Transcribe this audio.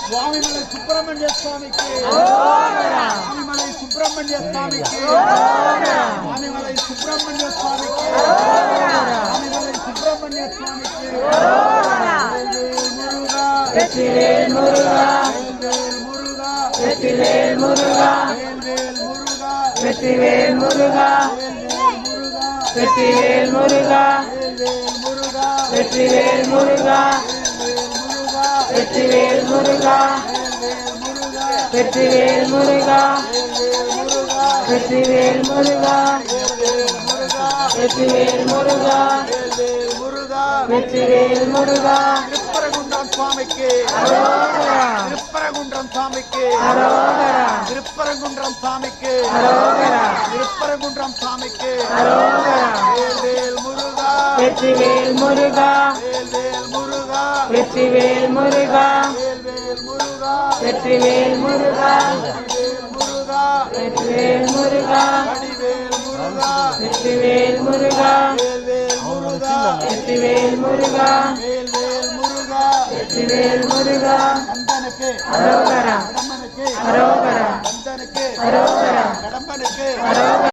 சுவாமிமலை சுப்பிரமணிய சுவாமிக்கு சுவாமிமலை சுப்பிரமணிய சுவாமிக்கு சுவாமிமலை சுப்பிரமணிய சுவாமிக்கு சுவாமிமலை சுப்பிரமணிய சுவாமிக்கு வெற்றிவேல் முருகா வெற்றிவேல் முருகா வெற்றிவேல் முருகா வெற்றிவேல் முருகா வெற்றிவேல் முருகா வெற்றிவேல் முருகா வெற்றிவேல் முருகா வெற்றிவேல் முருகா வெற்றிவேல் முருகா வெற்றிவேல் முருகா திருப்பரங்குன்றம் சுவாமிக்கு திருப்பரங்குன்றம் சுவாமிக்கு திருப்பரங்குன்றம் சுவாமிக்கு திருப்பரங்குன்றம் சுவாமிக்கு வேல் முருகா வெற்றிவேல் முருகா வெற்றிவேல் முருகா வெற்றிவேல் முருகா வெற்றிவேல் முருகா வெற்றிவேல் முருகா வெற்றிவேல் முருகா வெற்றிவேல் முருகா அரோகரா அரோகரா அரோகரா அரோகரா